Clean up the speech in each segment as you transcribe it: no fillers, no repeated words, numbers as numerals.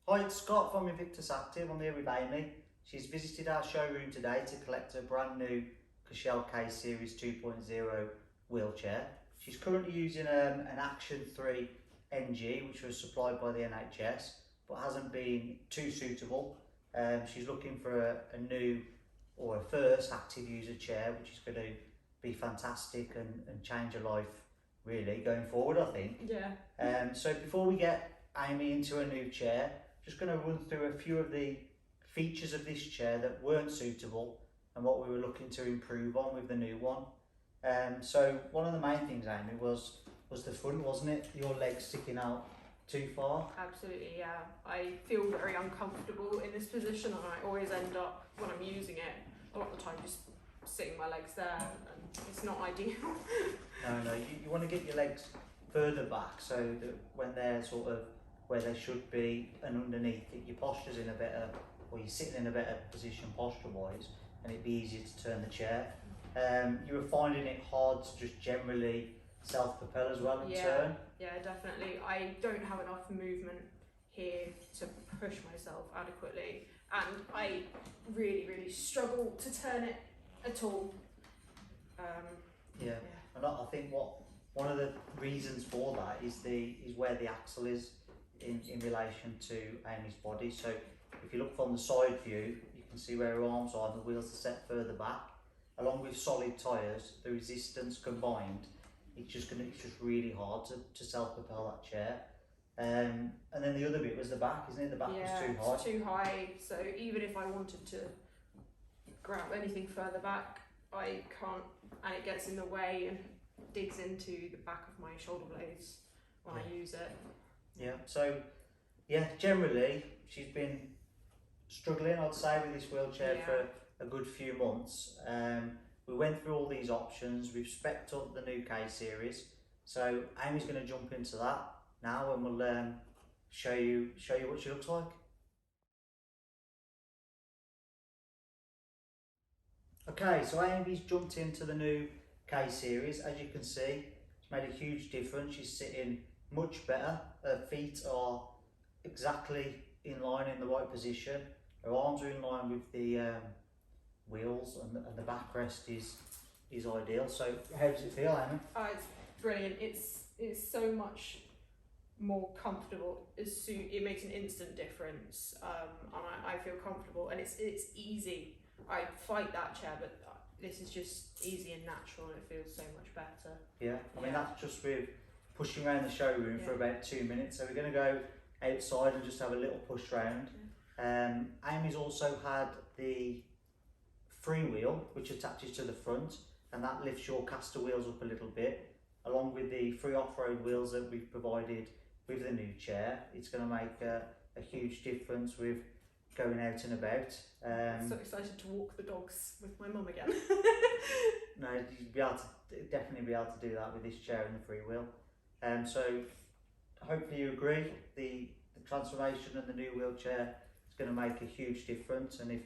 Hi, it's Scott from Invictus Active. I'm here with Amy. She's visited our showroom today to collect a brand new Kuschell K Series 2.0 wheelchair. She's currently using an Action 3 NG, which was supplied by the NHS, but hasn't been too suitable. She's looking for a new or a first active user chair, which is going to be fantastic and change her life really going forward, I think. Yeah. So before we get Amy into a new chair, just going to run through a few of the features of this chair that weren't suitable and what we were looking to improve on with the new one. So one of the main things, Amy, was the front, wasn't it? Your legs sticking out too far. Absolutely, yeah. I feel very uncomfortable in this position, and I always end up, when I'm using it, a lot of the time just sitting my legs there, and it's not ideal. No, you want to get your legs further back so that when they're sort of where they should be and underneath it, your posture's in a better, or you're sitting in a better position posture-wise, and it'd be easier to turn the chair. You were finding it hard to just generally self-propel as well and turn? Yeah, definitely. I don't have enough movement here to push myself adequately, and I really struggle to turn it at all. Yeah. And I think one of the reasons for that is where the axle is in relation to Amy's body. So if you look from the side view, you can see where her arms are and the wheels are set further back. Along with solid tyres, the resistance combined, it's just really hard to self-propel that chair. And then the other bit was the back, isn't it? The back was too high. It's too high, so even if I wanted to grab anything further back, I can't, and it gets in the way and digs into the back of my shoulder blades when I use it. Yeah, so generally she's been struggling, I'd say, with this wheelchair for a good few months. We went through all these options, we've spec'd up the new K Series, so Amy's going to jump into that now and we'll show you what she looks like. Okay, so Amy's jumped into the new K Series. As you can see, it's made a huge difference. She's sitting much better. Her feet are exactly in line in the right position. Her arms are in line with the wheels, and the backrest is ideal. So how does it feel, Amy? Oh, it's brilliant. It's so much more comfortable. It makes an instant difference, and I feel comfortable, and it's easy. I fight that chair, but this is just easy and natural, and it feels so much better. Yeah, I mean that's just with pushing around the showroom for about 2 minutes. So we're going to go outside and just have a little push round. Amy's also had the FreeWheel, which attaches to the front, and that lifts your caster wheels up a little bit, along with the free off-road wheels that we've provided with the new chair. It's going to make a huge difference with going out and about. I'm so excited to walk the dogs with my mum again. No, you'd definitely be able to do that with this chair and the FreeWheel. So hopefully you agree, the transformation and the new wheelchair is going to make a huge difference. And if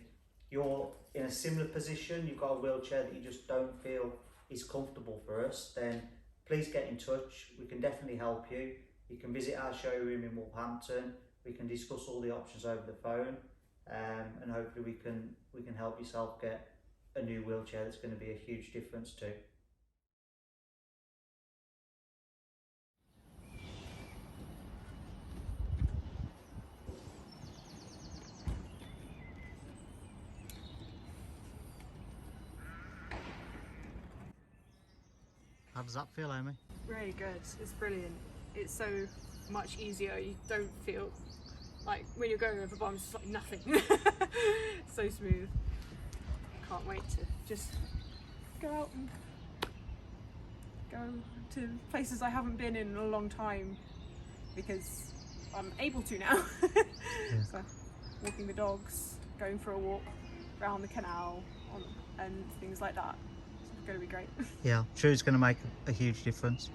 you're in a similar position, you've got a wheelchair that you just don't feel is comfortable for us, then please get in touch. We can definitely help you. You can visit our showroom in Wolverhampton. We can discuss all the options over the phone, and hopefully we can help yourself get a new wheelchair that's going to be a huge difference too. How does that feel, Amy? Really good. It's brilliant. It's so much easier. You don't feel like when you're going over bumps, it's like nothing. So smooth. Can't wait to just go out and go to places I haven't been in a long time, because I'm able to now. So walking the dogs, going for a walk around the canal, and things like that. It's going to be great. Yeah, I'm sure it's going to make a huge difference.